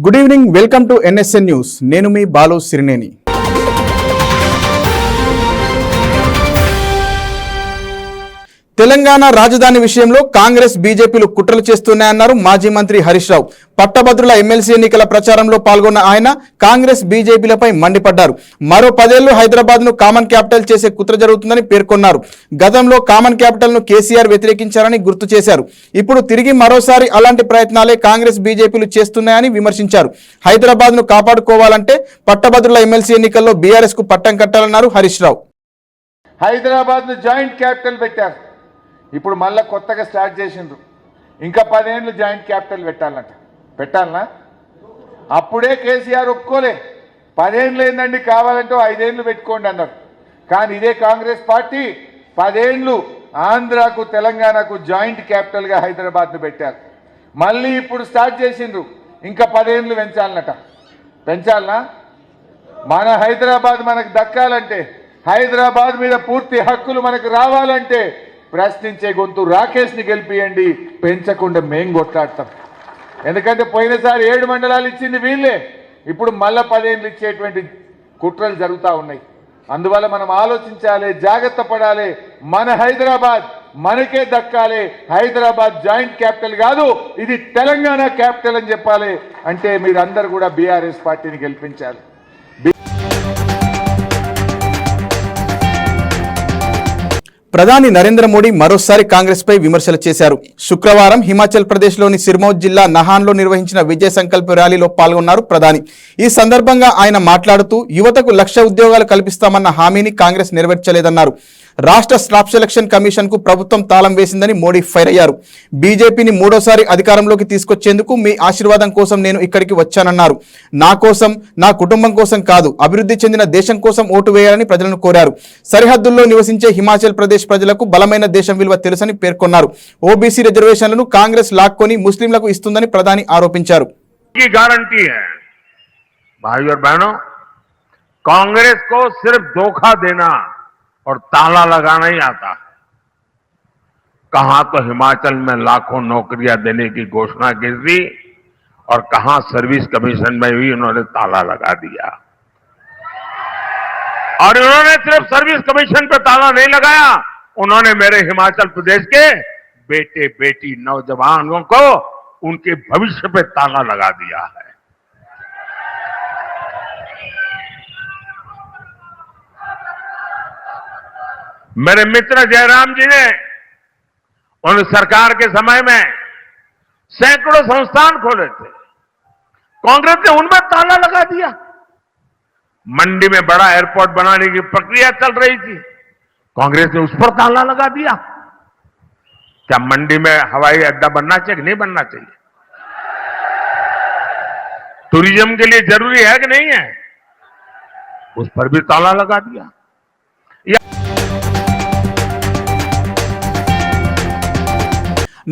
Good evening, welcome to NSN news. నేను మీ బాలు సిరినేని. తెలంగాణ రాజధాని విషయంలో కాంగ్రెస్ బీజేపీలు కుట్రలు చేస్తున్నాయన్నారు మాజీ మంత్రి హరీష్ రావు. పట్టభద్రుల ఎమ్మెల్సీ ఎన్నికల ప్రచారంలో పాల్గొన్న ఆయన కాంగ్రెస్ బీజేపీలపై మండిపడ్డారు. మరో 10 ఏళ్లు హైదరాబాద్ ను కామన్ క్యాపిటల్ చేసే కుట్ర జరుగుతుందని పేర్కొన్నారు. గతంలో కామన్ క్యాపిటల్ ను కేసీఆర్ వ్యతిరేకించారని గుర్తు చేశారు. ఇప్పుడు తిరిగి మరోసారి అలాంటి ప్రయత్నాలే కాంగ్రెస్ బీజేపీలు చేస్తున్నాయని విమర్శించారు. హైదరాబాద్ ను కాపాడుకోవాలంటే పట్టభద్రుల ఎమ్మెల్సీ ఎన్నికల్లో బీఆర్ఎస్ కు పట్టం కట్టాలన్నారు హరీష్ రావు. హైదరాబాద్ ను జాయింట్ క్యాపిటల్ పెట్టారు. ఇప్పుడు మళ్ళీ కొత్తగా స్టార్ట్ చేసిండ్రు. ఇంకా 10 ఏళ్ళు జాయింట్ క్యాపిటల్ పెట్టాలనా? అప్పుడే కేసీఆర్ ఒప్పుకోలే. 10 ఏళ్ళు ఏందండి, కావాలంటే 5 ఏళ్ళు పెట్టుకోండి అన్నారు. కానీ ఇదే కాంగ్రెస్ పార్టీ 10 ఏళ్ళు ఆంధ్రాకు తెలంగాణకు జాయింట్ క్యాపిటల్గా హైదరాబాద్ను పెట్టారు. మళ్ళీ ఇప్పుడు స్టార్ట్ చేసిండ్రు. ఇంకా 10 ఏళ్ళు పెంచాలనా? మన హైదరాబాద్ మనకు దక్కాలంటే, హైదరాబాద్ మీద పూర్తి హక్కులు మనకు రావాలంటే ప్రశ్నించే గొంతు రాకేష్ని గెలిపియండి. పెంచకుండా మేం కొట్లాడతాం. ఎందుకంటే పోయినసారి 7 మండలాలు ఇచ్చింది వీళ్ళే. ఇప్పుడు మళ్ళా 10 ఏళ్ళు ఇచ్చేటువంటి కుట్రలు జరుగుతూ ఉన్నాయి. అందువల్ల మనం ఆలోచించాలి, జాగ్రత్త పడాలి. మన హైదరాబాద్ మనకే దక్కాలి. హైదరాబాద్ జాయింట్ క్యాపిటల్ కాదు, ఇది తెలంగాణ క్యాపిటల్ అని చెప్పాలి. అంటే మీరందరూ కూడా బీఆర్ఎస్ పార్టీని గెలిపించాలి. ప్రధాని నరేంద్ర మోడీ మరోసారి కాంగ్రెస్ పై విమర్శలు చేశారు. శుక్రవారం హిమాచల్ ప్రదేశ్లోని సిర్మౌర్ జిల్లా నహాన్లో నిర్వహించిన విజయ సంకల్ప ర్యాలీలో పాల్గొన్నారు ప్రధాని. ఈ సందర్భంగా ఆయన మాట్లాడుతూ యువతకు 1,00,000 ఉద్యోగాలు కల్పిస్తామన్న హామీని కాంగ్రెస్ నెరవేర్చలేదన్నారు. రాష్ట్ర స్టాఫ్ సెలక్షన్ కమిషన్ కు ప్రభుత్వం తాళం వేసిందని మోడీ ఫైర్ అయ్యారు. బీజేపీని 3వ సారి అధికారంలోకి తీసుకొచ్చేందుకు మీ ఆశీర్వాదం కోసం నేను ఇక్కడికి వచ్చానన్నారు. నా కోసం, నా కుటుంబం కోసం కాదు, అభివృద్ధి చెందిన దేశం కోసం ఓటు వేయాలని ప్రజలను కోరారు. సరిహద్దుల్లో నివసించే హిమాచల్ ప్రదేశ్ ప్రజలకు బలమైన దేశం విలువ తెలుసని పేర్కొన్నారు. ఓబీసీ రిజర్వేషన్లను కాంగ్రెస్ లాక్కొని ముస్లింలకు ఇస్తుందని ప్రధాని ఆరోపించారు. कांग्रेस को सिर्फ धोखा देना और ताला लगाना ही आता है. कहां तो हिमाचल में लाखों नौकरियां देने की घोषणा की थी और कहां सर्विस कमीशन में भी उन्होंने ताला लगा दिया. और उन्होंने सिर्फ सर्विस कमीशन पे ताला नहीं लगाया, उन्होंने मेरे हिमाचल प्रदेश के बेटे बेटी नौजवानों को उनके भविष्य पे ताला लगा दिया है. मेरे मित्र जयराम जी ने उन सरकार के समय में सैकड़ों संस्थान खोले थे. कांग्रेस ने उनमें ताला लगा दिया. मंडी में बड़ा एयरपोर्ट बनाने की प्रक्रिया चल रही थी, कांग्रेस ने उस पर ताला लगा दिया. क्या मंडी में हवाई अड्डा बनना चाहिए कि नहीं बनना चाहिए? टूरिज्म के लिए जरूरी है कि नहीं है? उस पर भी ताला लगा दिया.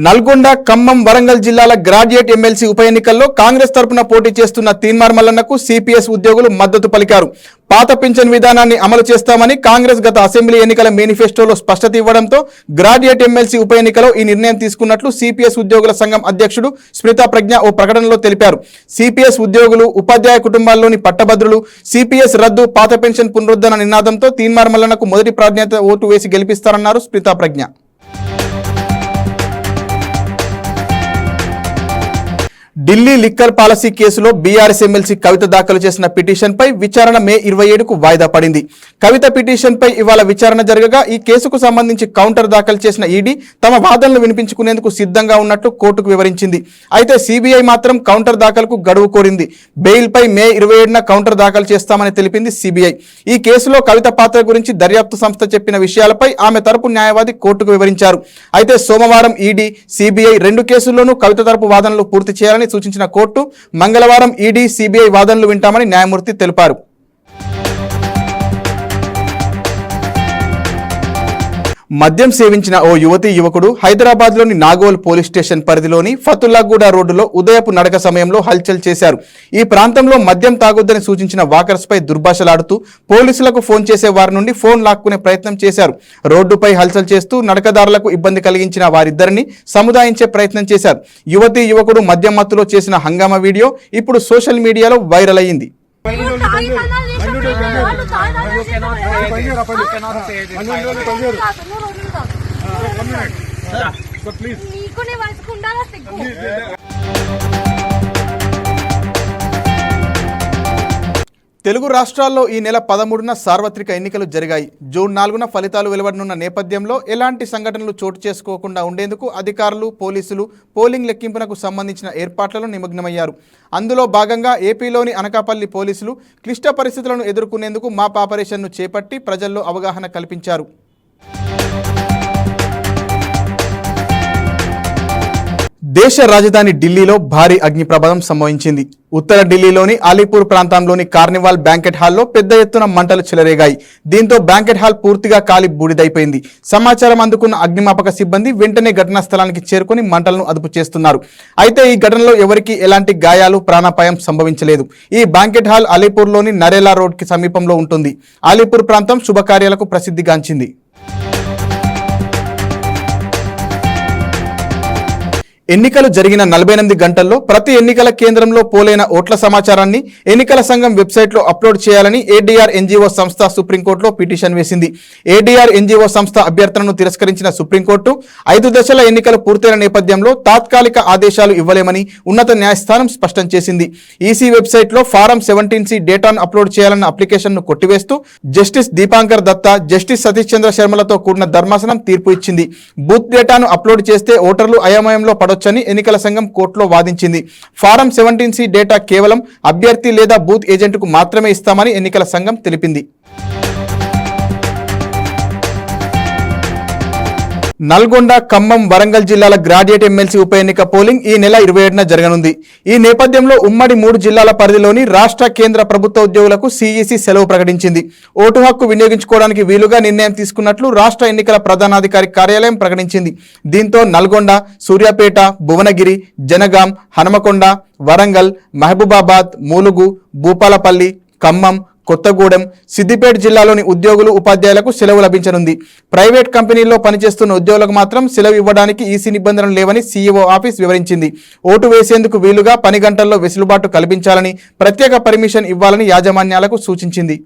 నల్గొండ, ఖమ్మం, వరంగల్ జిల్లాల గ్రాడ్యుయేట్ ఎమ్మెల్సీ ఉప ఎన్నికల్లో కాంగ్రెస్ తరపున పోటీ చేస్తున్న తీన్మార్ మల్లన్నకు సిపిఎస్ ఉద్యోగులు మద్దతు పలికారు. పాత పింఛన్ విధానాన్ని అమలు చేస్తామని కాంగ్రెస్ గత అసెంబ్లీ ఎన్నికల మేనిఫెస్టోలో స్పష్టత ఇవ్వడంతో గ్రాడ్యుయేట్ ఎమ్మెల్సీ ఉప ఎన్నికలో ఈ నిర్ణయం తీసుకున్నట్లు సిపిఎస్ ఉద్యోగుల సంఘం అధ్యక్షుడు స్మితా ప్రజ్ఞ ఓ ప్రకటనలో తెలిపారు. సిపిఎస్ ఉద్యోగులు, ఉపాధ్యాయ కుటుంబాల్లోని పట్టభద్రులు సిపిఎస్ రద్దు, పాత పెన్షన్ పునరుద్ధరణ నినాదంతో తీన్మార్ మల్లన్నకు మొదటి ప్రాధాన్యత ఓటు వేసి గెలిపిస్తారన్నారు స్మితా ప్రజ్ఞ. ఢిల్లీ లిక్కర్ పాలసీ కేసులో బీఆర్ఎస్ ఎమ్మెల్సీ కవిత దాఖలు చేసిన పిటిషన్పై విచారణ మే 27కు వాయిదా పడింది. కవిత పిటిషన్పై ఇవాళ విచారణ జరగగా ఈ కేసుకు సంబంధించి కౌంటర్ దాఖలు చేసిన ఈడీ తమ వాదనలు వినిపించుకునేందుకు సిద్ధంగా ఉన్నట్లు కోర్టుకు వివరించింది. అయితే సిబిఐ మాత్రం కౌంటర్ దాఖలుకు గడువు కోరింది. బెయిల్పై మే 27న కౌంటర్ దాఖలు చేస్తామని తెలిపింది సిబిఐ. ఈ కేసులో కవిత పాత్ర గురించి దర్యాప్తు సంస్థ చెప్పిన విషయాలపై ఆమె తరపు న్యాయవాది కోర్టుకు వివరించారు. అయితే సోమవారం ఈడీ, సిబిఐ 2 కేసుల్లోనూ కవిత తరపు వాదనలు పూర్తి చేయాలని సూచించిన కోర్టు మంగళవారం ఈడీ, సిబిఐ వాదనలు వింటామని న్యాయమూర్తి తెలిపారు. మద్యం సేవించిన ఓ యువకుడు హైదరాబాద్లోని నాగోల్ పోలీస్ స్టేషన్ పరిధిలోని ఫతుల్లాగూడ రోడ్డులో ఉదయపు నడక సమయంలో హల్చల్ చేశారు. ఈ ప్రాంతంలో మద్యం తాగొద్దని సూచించిన వాకర్స్పై దుర్భాషలాడుతూ పోలీసులకు ఫోన్ చేసే వారి నుండి ఫోన్ లాక్కునే ప్రయత్నం చేశారు. రోడ్డుపై హల్చల్ చేస్తూ నడకదారులకు ఇబ్బంది కలిగించిన వారిద్దరిని సముదాయించే ప్రయత్నం చేశారు. యువకుడు మద్యం మత్తులో చేసిన హంగామా వీడియో ఇప్పుడు సోషల్ మీడియాలో వైరల్ అయ్యింది. తెలుగు రాష్ట్రాల్లో ఈ నెల 13న సార్వత్రిక ఎన్నికలు జరిగాయి. జూన్ 4న ఫలితాలు వెలువడనున్న నేపథ్యంలో ఎలాంటి సంఘటనలు చోటు చేసుకోకుండా ఉండేందుకు అధికారులు, పోలీసులు పోలింగ్ లెక్కింపునకు సంబంధించిన ఏర్పాట్లలో నిమగ్నమయ్యారు. అందులో భాగంగా ఏపీలోని అనకాపల్లి పోలీసులు క్లిష్ట పరిస్థితులను ఎదుర్కొనేందుకు మాప్ ఆపరేషన్ను చేపట్టి ప్రజల్లో అవగాహన కల్పించారు. దేశ రాజధాని ఢిల్లీలో భారీ అగ్ని ప్రమాదం సంభవించింది. ఉత్తర ఢిల్లీలోని అలీపూర్ ప్రాంతంలోని కార్నివాల్ బ్యాంకెట్ హాల్లో పెద్ద ఎత్తున మంటలు చెలరేగాయి. దీంతో బ్యాంకెట్ హాల్ పూర్తిగా కాలి బూడిదైపోయింది. సమాచారం అందుకున్న అగ్నిమాపక సిబ్బంది వెంటనే ఘటనా స్థలానికి చేరుకుని మంటలను అదుపు చేస్తున్నారు. అయితే ఈ ఘటనలో ఎవరికీ ఎలాంటి గాయాలు, ప్రాణాపాయం సంభవించలేదు. ఈ బ్యాంకెట్ హాల్ అలీపూర్లోని నరేలా రోడ్కి సమీపంలో ఉంటుంది. అలీపూర్ ప్రాంతం శుభకార్యాలకు ప్రసిద్ధిగాంచింది. ఎన్నికలు జరిగిన 48 గంటల్లో ప్రతి ఎన్నికల కేంద్రంలో పోలైన ఓట్ల సమాచారాన్ని ఎన్నికల సంఘం వెబ్సైట్లో అప్లోడ్ చేయాలని ఏడీఆర్ ఎన్జీఓ సంస్థ సుప్రీంకోర్టులో పిటిషన్ వేసింది. ఏడీఆర్ ఎన్జీఓ సంస్థ అభ్యర్థనను తిరస్కరించిన సుప్రీంకోర్టు 5 దశల ఎన్నికలు పూర్తయిన నేపథ్యంలో తాత్కాలిక ఆదేశాలు ఇవ్వలేమని ఉన్నత న్యాయస్థానం స్పష్టం చేసింది. ఈసీ వెబ్సైట్లో ఫారం 17C డేటాను అప్లోడ్ చేయాలన్న అప్లికేషన్ను కొట్టివేస్తూ జస్టిస్ దీపాంకర్ దత్తా, జస్టిస్ సతీష్ చంద్ర శర్మలతో కూడిన ధర్మాసనం తీర్పు ఇచ్చింది. బూత్ డేటాను అప్లోడ్ చేస్తే ఓటర్లు అయోమయంలో పడొచ్చని ఎన్నికల సంఘం కోర్టులో వాదించింది. ఫారం 17C డేటా కేవలం అభ్యర్థి లేదా బూత్ ఏజెంట్కు మాత్రమే ఇస్తామని ఎన్నికల సంఘం తెలిపింది. నల్గొండ, ఖమ్మం, వరంగల్ జిల్లాల గ్రాడ్యుయేట్ ఎమ్మెల్సీ ఉప ఎన్నిక పోలింగ్ ఈ నెల 27న జరగనుంది. ఈ నేపథ్యంలో ఉమ్మడి 3 జిల్లాల పరిధిలోని రాష్ట్ర, కేంద్ర ప్రభుత్వ ఉద్యోగులకు సిఈసి సెలవు ప్రకటించింది. ఓటు హక్కు వినియోగించుకోవడానికి వీలుగా నిర్ణయం తీసుకున్నట్లు రాష్ట్ర ఎన్నికల ప్రధానాధికారి కార్యాలయం ప్రకటించింది. దీంతో నల్గొండ, సూర్యాపేట, భువనగిరి, జనగాం, హనుమకొండ, వరంగల్, మహబూబాబాద్, ములుగు, భూపాలపల్లి, ఖమ్మం, కొత్తగూడెం, సిద్దిపేట జిల్లాలోని ఉద్యోగులు, ఉపాధ్యాయులకు సెలవు లభించనుంది. ప్రైవేట్ కంపెనీల్లో పనిచేస్తున్న ఉద్యోగులకు మాత్రం సెలవు ఇవ్వడానికి ఈసీ నిబంధనలు లేవని సీఈఓ ఆఫీస్ వివరించింది. ఓటు వేసేందుకు వీలుగా పని గంటల్లో వెసులుబాటు కల్పించాలని, ప్రత్యేక పర్మిషన్ ఇవ్వాలని యాజమాన్యాలకు సూచించింది.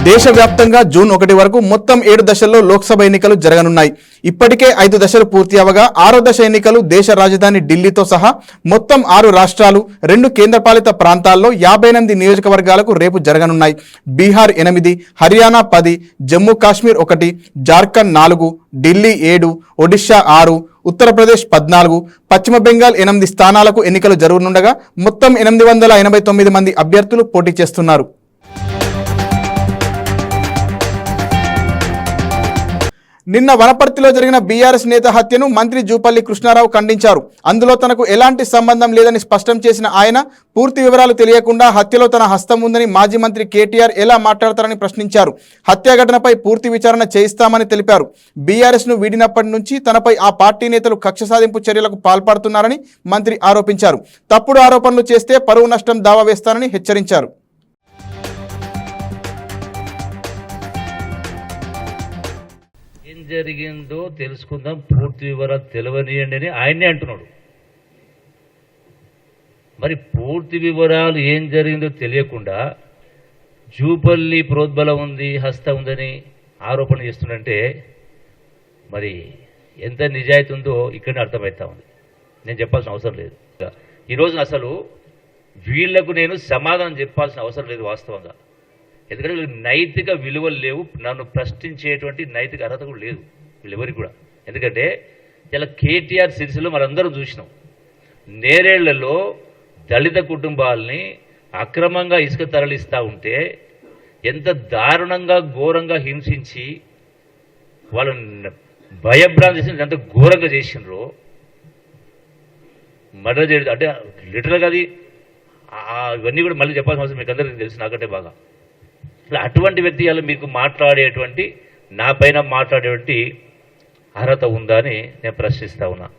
దేశవ్యాప్తంగా జూన్ 1 వరకు మొత్తం 7 దశల్లో లోక్సభ ఎన్నికలు జరగనున్నాయి. ఇప్పటికే 5 దశలు పూర్తి అవగా 6వ దశ ఎన్నికలు దేశ రాజధాని ఢిల్లీతో సహా మొత్తం 6 రాష్ట్రాలు, 2 కేంద్రపాలిత ప్రాంతాల్లో 58 నియోజకవర్గాలకు రేపు జరగనున్నాయి. బీహార్ 8, హర్యానా 10, జమ్మూ కాశ్మీర్ 1, జార్ఖండ్ 4, ఢిల్లీ 7, ఒడిషా 6, ఉత్తరప్రదేశ్ 14, పశ్చిమ బెంగాల్ 8 స్థానాలకు ఎన్నికలు జరగనుండగా మొత్తం 889 మంది అభ్యర్థులు పోటీ చేస్తున్నారు. నిన్న వనపర్తిలో జరిగిన బీఆర్ఎస్ నేత హత్యను మంత్రి జూపల్లి కృష్ణారావు ఖండించారు. అందులో తనకు ఎలాంటి సంబంధం లేదని స్పష్టం చేసిన ఆయన, పూర్తి వివరాలు తెలియకుండా హత్యలో తన హస్తం ఉందని మాజీ మంత్రి కేటీఆర్ ఎలా మాట్లాడతారని ప్రశ్నించారు. హత్య ఘటనపై పూర్తి విచారణ చేయిస్తామని తెలిపారు. బీఆర్ఎస్ను వీడినప్పటి నుంచి తనపై ఆ పార్టీ నేతలు కక్ష సాధింపు చర్యలకు పాల్పడుతున్నారని మంత్రి ఆరోపించారు. తప్పుడు ఆరోపణలు చేస్తే పరువు నష్టం దావా వేస్తానని హెచ్చరించారు. జరిగిందో తెలుసుకుందాం, పూర్తి వివరాలు తెలియనియండి అని ఆయనే అంటున్నాడు. మరి పూర్తి వివరాలు ఏం జరిగిందో తెలియకుండా జూపల్లి ప్రోద్బలం ఉంది, హస్తం ఉందని ఆరోపణ చేస్తుందంటే మరి ఎంత నిజాయితీ ఉందో ఇక్కడనే అర్థమవుతా ఉంది. నేను చెప్పాల్సిన అవసరం లేదు. ఈరోజు అసలు వీళ్లకు నేను సమాధానం చెప్పాల్సిన అవసరం లేదు వాస్తవంగా. ఎందుకంటే వీళ్ళకి నైతిక విలువలు లేవు, నన్ను ప్రశ్నించేటువంటి నైతిక అర్హత కూడా లేదు వీళ్ళెవరికి కూడా. ఎందుకంటే ఇలా కేటీఆర్ సిరిసిలో మనందరం చూసినాం. నేరేళ్లలో దళిత కుటుంబాలని అక్రమంగా ఇసుక తరలిస్తూ ఉంటే ఎంత దారుణంగా, ఘోరంగా హింసించి వాళ్ళని భయభ్రాంతి చేసి ఎంత ఘోరంగా చేసినారో, మర్డర్ చేయడం అంటే లిటరల్గా అది ఇవన్నీ కూడా మళ్ళీ చెప్పాల్సిన అవసరం మీకు అందరికీ తెలుసు, నాకంటే బాగా. అసలు అటువంటి వ్యక్తి ఇలా మీకు మాట్లాడేటువంటి నా పైన మాట్లాడేటువంటి అర్హత ఉందా అని నేను ప్రశ్నిస్తా ఉన్నా.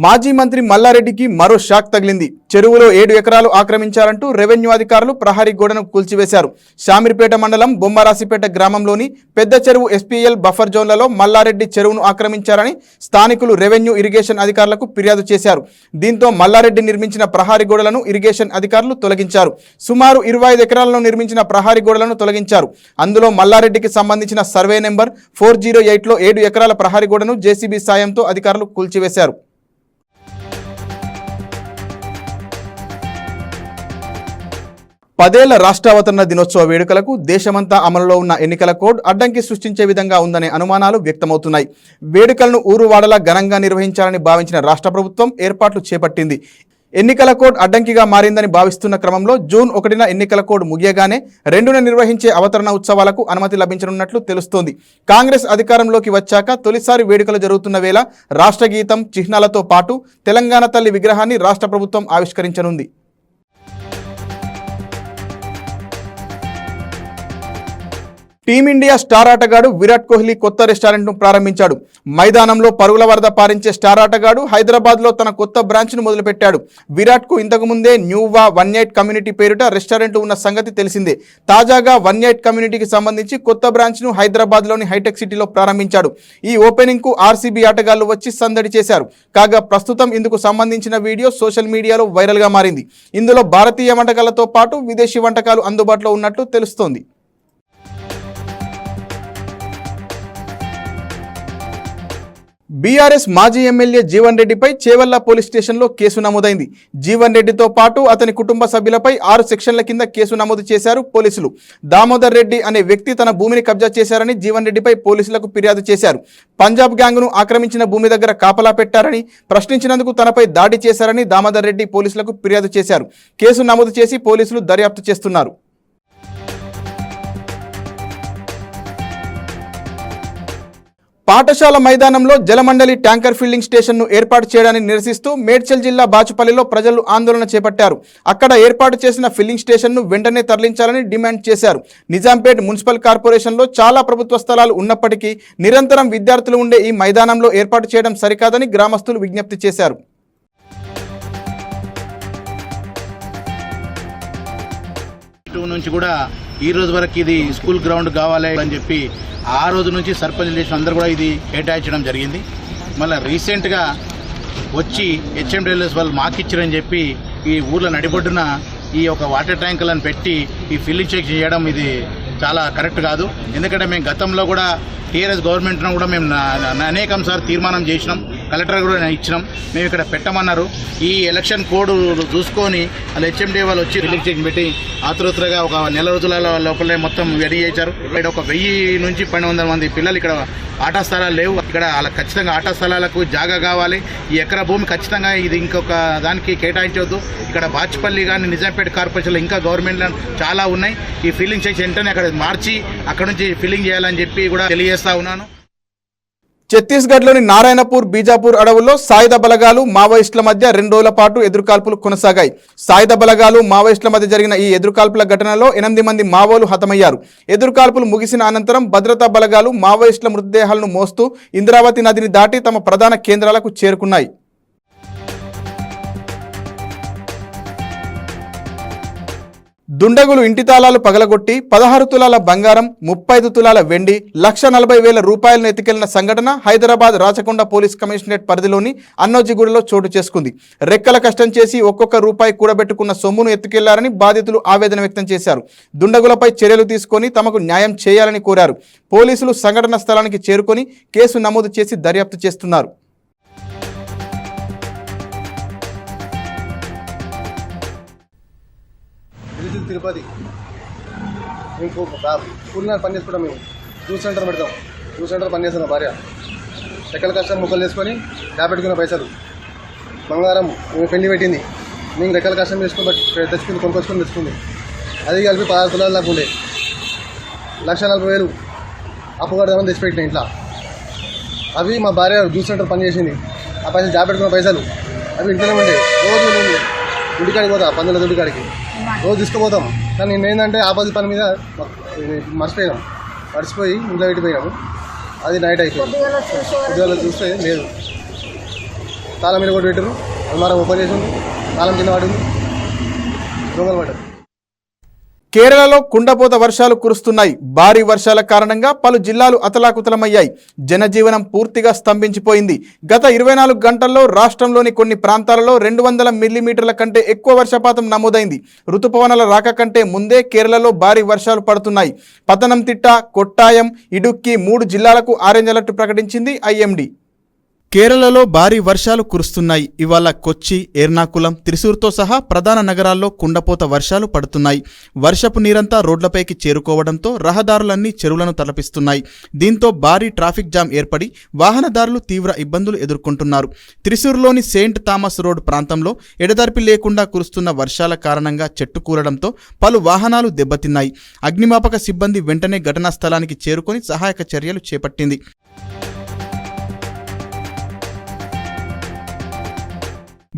మాజీ మంత్రి మల్లారెడ్డికి మరో షాక్ తగిలింది. చెరువులో 7 ఎకరాలు ఆక్రమించారంటూ రెవెన్యూ అధికారులు ప్రహరీ గోడను కూల్చివేశారు. శామిరిపేట మండలం బొమ్మరాసిపేట గ్రామంలోని పెద్ద చెరువు ఎస్పీఎల్ బఫర్ జోన్లలో మల్లారెడ్డి చెరువును ఆక్రమించారని స్థానికులు రెవెన్యూ ఇరిగేషన్ అధికారులకు ఫిర్యాదు చేశారు. దీంతో మల్లారెడ్డి నిర్మించిన ప్రహరీ గోడలను ఇరిగేషన్ అధికారులు తొలగించారు. సుమారు 25 ఎకరాలలో నిర్మించిన ప్రహరీ గోడలను తొలగించారు. అందులో మల్లారెడ్డికి సంబంధించిన సర్వే నెంబర్ 408లో 7 ఎకరాల ప్రహరీ గోడను జేసీబీ సాయంతో అధికారులు కూల్చివేశారు. పదేళ్ల రాష్ట్రావతరణ దినోత్సవ వేడుకలకు దేశమంతా అమలులో ఉన్న ఎన్నికల కోడ్ అడ్డంకి సృష్టించే విధంగా ఉందనే అనుమానాలు వ్యక్తమవుతున్నాయి. వేడుకలను ఊరువాడలా ఘనంగా నిర్వహించాలని భావించిన రాష్ట్ర ప్రభుత్వం ఏర్పాట్లు చేపట్టింది. ఎన్నికల కోడ్ అడ్డంకిగా మారిందని భావిస్తున్న క్రమంలో జూన్ 1న ఎన్నికల కోడ్ ముగియగానే 2న నిర్వహించే అవతరణ ఉత్సవాలకు అనుమతి లభించనున్నట్లు తెలుస్తోంది. కాంగ్రెస్ అధికారంలోకి వచ్చాక తొలిసారి వేడుకలు జరుగుతున్న వేళ రాష్ట్ర గీతం చిహ్నాలతో పాటు తెలంగాణ తల్లి విగ్రహాన్ని రాష్ట్ర ప్రభుత్వం ఆవిష్కరించనుంది. టీమిండియా స్టార్ ఆటగాడు విరాట్ కోహ్లీ కొత్త రెస్టారెంట్ను ప్రారంభించాడు. మైదానంలో పరుగుల వరద పారించే స్టార్ ఆటగాడు హైదరాబాద్లో తన కొత్త బ్రాంచ్ను మొదలుపెట్టాడు. విరాట్కు ఇంతకు ముందే న్యూవా 18 కమ్యూనిటీ పేరిట రెస్టారెంట్ ఉన్న సంగతి తెలిసిందే. తాజాగా 18 కమ్యూనిటీకి సంబంధించి కొత్త బ్రాంచ్ను హైదరాబాద్లోని హైటెక్ సిటీలో ప్రారంభించాడు. ఈ ఓపెనింగ్కు ఆర్సీబీ ఆటగాళ్లు వచ్చి సందడి చేశారు. కాగా ప్రస్తుతం ఇందుకు సంబంధించిన వీడియో సోషల్ మీడియాలో వైరల్గా మారింది. ఇందులో భారతీయ వంటకాలతో పాటు విదేశీ వంటకాలు అందుబాటులో ఉన్నట్లు తెలుస్తోంది. బీఆర్ఎస్ మాజీ ఎమ్మెల్యే జీవన్ రెడ్డిపై చేవెళ్ల పోలీస్ స్టేషన్లో కేసు నమోదైంది. జీవన్ రెడ్డితో పాటు అతని కుటుంబ సభ్యులపై 6 సెక్షన్ల కింద కేసు నమోదు చేశారు పోలీసులు. దామోదర్ రెడ్డి అనే వ్యక్తి తన భూమిని కబ్జా చేశారని జీవన్ రెడ్డిపై పోలీసులకు ఫిర్యాదు చేశారు. పంజాబ్ గ్యాంగ్ను ఆక్రమించిన భూమి దగ్గర కాపలా పెట్టారని, ప్రశ్నించినందుకు తనపై దాడి చేశారని దామోదర్ రెడ్డి పోలీసులకు ఫిర్యాదు చేశారు. కేసు నమోదు చేసి పోలీసులు దర్యాప్తు చేస్తున్నారు. పాఠశాల మైదానంలో జలమండలి ట్యాంకర్ ఫిల్లింగ్ స్టేషన్ను ఏర్పాటు చేయడాన్ని నిరసిస్తూ మేడ్చల్ జిల్లా బాచుపల్లిలో ప్రజలు ఆందోళన చేపట్టారు. అక్కడ ఏర్పాటు చేసిన ఫిల్లింగ్ స్టేషన్ను వెంటనే తరలించాలని డిమాండ్ చేశారు. నిజాంపేట్ మున్సిపల్ కార్పొరేషన్లో చాలా ప్రభుత్వ స్థలాలు ఉన్నప్పటికీ నిరంతరం విద్యార్థులు ఉండే ఈ మైదానంలో ఏర్పాటు చేయడం సరికాదని గ్రామస్తులు విజ్ఞప్తి చేశారు. నుంచి కూడా ఈ రోజు వరకు ఇది స్కూల్ గ్రౌండ్ కావాలి అని చెప్పి ఆ రోజు నుంచి సర్పంచ్ చేసిన అందరూ కూడా ఇది కేటాయించడం జరిగింది. మళ్ళీ రీసెంట్గా వచ్చి హెచ్ఎండిఎల్ఎస్ వాళ్ళు మాకిచ్చారని చెప్పి ఈ ఊర్లో నడిబొడ్డున ఈ ఒక వాటర్ ట్యాంకులను పెట్టి ఈ ఫిల్లింగ్ చెక్ చేయడం ఇది చాలా కరెక్ట్ కాదు. ఎందుకంటే మేము గతంలో కూడా టీఆర్ఎస్ గవర్నమెంట్ను కూడా మేము అనేకం సార్లు తీర్మానం చేసినాం, కలెక్టర్ కూడా ఇచ్చినాం. మేము ఇక్కడ పెట్టమన్నారు. ఈ ఎలక్షన్ కోడ్ చూసుకొని వాళ్ళు హెచ్ఎండి వాళ్ళు వచ్చి ఫిల్లింగ్ చెక్ పెట్టి ఆతురతురగా ఒక నెల రోజుల లోపలే మొత్తం రెడీ చేశారు. ఇక్కడ ఒక 1000 నుంచి 1200 మంది పిల్లలు ఇక్కడ ఆట స్థలాలు లేవు. ఇక్కడ వాళ్ళకి ఖచ్చితంగా ఆట స్థలాలకు జాగా కావాలి. ఈ ఎకరా భూమి ఖచ్చితంగా ఇది ఇంకొక దానికి కేటాయించవద్దు. ఇక్కడ బాచుపల్లి కానీ నిజాంపేట కార్పొరేషన్లో ఇంకా గవర్నమెంట్ చాలా ఉన్నాయి. ఈ ఫిల్లింగ్ చేసి వెంటనే అక్కడ మార్చి అక్కడ నుంచి ఫిల్లింగ్ చేయాలని చెప్పి కూడా తెలియజేస్తా ఉన్నాను. ఛత్తీస్గఢ్లోని నారాయణపూర్, బీజాపూర్ అడవుల్లో సాయుధ బలగాలు మావోయిస్టుల మధ్య 2 రోజుల పాటు ఎదురుకాల్పులు కొనసాగాయి. సాయుధ బలగాలు మావోయిస్టుల మధ్య జరిగిన ఈ ఎదురుకాల్పుల ఘటనలో 8 మంది మావోలు హతమయ్యారు. ఎదురుకాల్పులు ముగిసిన అనంతరం భద్రతా బలగాలు మావోయిస్టుల మృతదేహాలను మోస్తూ ఇంద్రావతి నదిని దాటి తమ ప్రధాన కేంద్రాలకు చేరుకున్నాయి. దుండగులు ఇంటి తాళాలు పగలగొట్టి 16 తులాల బంగారం, 35 తులాల వెండి, 1,40,000 రూపాయలను ఎత్తుకెళ్లిన సంఘటన హైదరాబాద్ రాచకొండ పోలీస్ కమిషనరేట్ పరిధిలోని అన్నోజిగూడలో చోటు చేసుకుంది. రెక్కల కష్టం చేసి ఒక్కొక్క రూపాయి కూడబెట్టుకున్న సొమ్మును ఎత్తుకెళ్లారని బాధితులు ఆవేదన వ్యక్తం చేశారు. దుండగులపై చర్యలు తీసుకొని తమకు న్యాయం చేయాలని కోరారు. పోలీసులు సంఘటన స్థలానికి చేరుకొని కేసు నమోదు చేసి దర్యాప్తు చేస్తున్నారు. తిరుపతి మేము స్కూల్ పని చేసుకుంటాం. మేము జ్యూస్ సెంటర్ పెడతాం. జ్యూస్ సెంటర్ పని చేస్తాం. భార్య ఎక్కల కష్టం ముక్కలు వేసుకొని పెట్టుకున్న పైసలు బంగారం మేము పెళ్లి పెట్టింది. మేము రెక్కల కష్టం చేసుకుని తెచ్చుకుంది, కొనుక్కొచ్చుకొని తెచ్చుకుంది. అది కలిపి 16 తులాలు నాకు ఉండే 1,40,000 అప్పు కడదామని తెచ్చిపెట్టిన ఇంట్లో. అవి మా భార్య జ్యూస్ సెంటర్ పని చేసింది. ఆ పైసలు పెట్టుకున్న పైసలు అవి ఇంట్లోనే ఉండే. రోజు నేను దుడికాడికి పోతా పందుల దుడికాడికి రోజు తీసుకుపోతాం. కానీ నేను ఏంటంటే ఆపోజిట్ పని మీద మర్చిపోయినాం, మర్చిపోయి ఇంట్లో పెట్టిపోయినాము. అది నైట్ అయిపోయింది. పొద్దుగాల చూస్తే లేదు, తాళం మీద కూడా పెట్టారు, అల్మారం ఓపెన్ చేసి ఉంది, తాళం కింద పడింది, దొంగలు పడ్డారు. కేరళలో కుండపోత వర్షాలు కురుస్తున్నాయి. భారీ వర్షాల కారణంగా పలు జిల్లాలు అతలాకుతలమయ్యాయి. జనజీవనం పూర్తిగా స్తంభించిపోయింది. గత 24 గంటల్లో రాష్ట్రంలోని కొన్ని ప్రాంతాలలో 200 మిల్లీమీటర్ల కంటే ఎక్కువ వర్షపాతం నమోదైంది. ఋతుపవనాల రాక కంటే ముందే కేరళలో భారీ వర్షాలు పడుతున్నాయి. పతనంతిట్ట, కొట్టాయం, ఇడుక్కి 3 జిల్లాలకు ఆరెంజ్ అలర్ట్ ప్రకటించింది ఐఎండీ. కేరళలో భారీ వర్షాలు కురుస్తున్నాయి. ఇవాళ కొచ్చి, ఎర్నాకులం, త్రిశూర్తో సహా ప్రధాన నగరాల్లో కుండపోత వర్షాలు పడుతున్నాయి. వర్షపు నీరంతా రోడ్లపైకి చేరుకోవడంతో రహదారులన్నీ చెరువులను తలపిస్తున్నాయి. దీంతో భారీ ట్రాఫిక్ జామ్ ఏర్పడి వాహనదారులు తీవ్ర ఇబ్బందులు ఎదుర్కొంటున్నారు. త్రిశూర్లోని సెయింట్ థామస్ రోడ్ ప్రాంతంలో ఎడతెరిపి లేకుండా కురుస్తున్న వర్షాల కారణంగా చెట్టు కూలడంతో పలు వాహనాలు దెబ్బతిన్నాయి. అగ్నిమాపక సిబ్బంది వెంటనే ఘటనా స్థలానికి చేరుకొని సహాయక చర్యలు చేపట్టింది.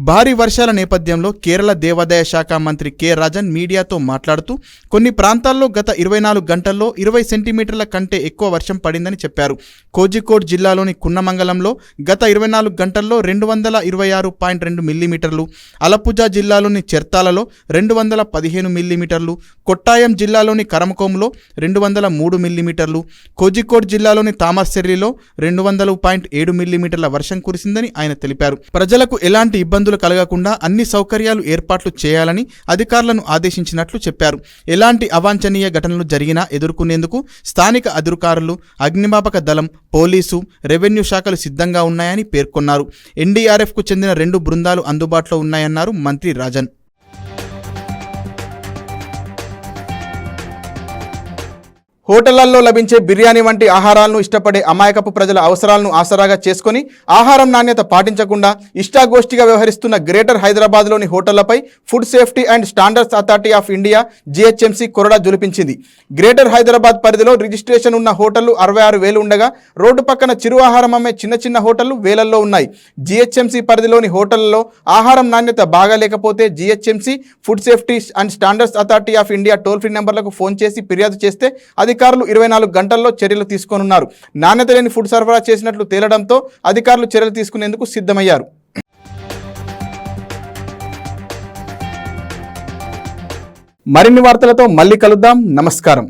భారీ వర్షాల నేపథ్యంలో కేరళ దేవాదాయ శాఖ మంత్రి కె రాజన్ మీడియాతో మాట్లాడుతూ కొన్ని ప్రాంతాల్లో గత 24 గంటల్లో 20 సెంటీమీటర్ల కంటే ఎక్కువ వర్షం పడిందని చెప్పారు. కోజికోడ్ జిల్లాలోని కున్నమంగళంలో గత 24 గంటల్లో 226.2 మిల్లీమీటర్లు, అలపుజా జిల్లాలోని చెర్తాలలో 215 మిల్లీమీటర్లు, కొట్టాయం జిల్లాలోని కరమకోంలో 203 మిల్లీమీటర్లు, కోజికోడ్ జిల్లాలోని తామర్సెర్రిలో 200.7 మిల్లీమీటర్ల వర్షం కురిసిందని ఆయన తెలిపారు. ప్రజలకు ఎలాంటి ఇబ్బందులు కలగకుండా అన్ని సౌకర్యాలు ఏర్పాట్లు చేయాలని అధికారులను ఆదేశించినట్లు చెప్పారు. ఎలాంటి అవాంఛనీయ ఘటనలు జరిగినా ఎదుర్కొనేందుకు స్థానిక అధికారులు, అగ్నిమాపక దళం, పోలీసు, రెవెన్యూ శాఖలు సిద్ధంగా ఉన్నాయని పేర్కొన్నారు. ఎన్డీఆర్ఎఫ్కు చెందిన 2 బృందాలు అందుబాటులో ఉన్నాయన్నారు మంత్రి రాజన్. హోటళ్లలో లభించే బిర్యానీ వంటి ఆహారాలను ఇష్టపడే అమాయకపు ప్రజల అవసరాలను ఆసరాగా చేసుకుని ఆహారం నాణ్యత పాటించకుండా ఇష్టాగోష్ఠిగా వ్యవహరిస్తున్న గ్రేటర్ హైదరాబాద్లోని హోటళ్లపై food safety and standards authority of India GHMC కొరడా జులిపించింది. గ్రేటర్ హైదరాబాద్ పరిధిలో రిజిస్ట్రేషన్ ఉన్న హోటళ్లు 66,000 ఉండగా రోడ్డు పక్కన చిరు ఆహారం అమ్మే చిన్న చిన్న హోటళ్లు వేలల్లో ఉన్నాయి. జీహెచ్ఎంసీ పరిధిలోని హోటళ్లలో ఆహారం నాణ్యత బాగాలేకపోతే GHMC food safety and standards authority of India toll free నెంబర్లకు ఫోన్ చేసి ఫిర్యాదు చేస్తే అధికారులు 24 గంటల్లో చర్యలు తీసుకోనున్నారు. నాణ్యత లేని ఫుడ్ సరఫరా చేసినట్లు తేలడంతో అధికారులు చర్యలు తీసుకునేందుకు సిద్ధమయ్యారు. మరిన్ని వార్తలతో మళ్ళీ కలుద్దాం. నమస్కారం.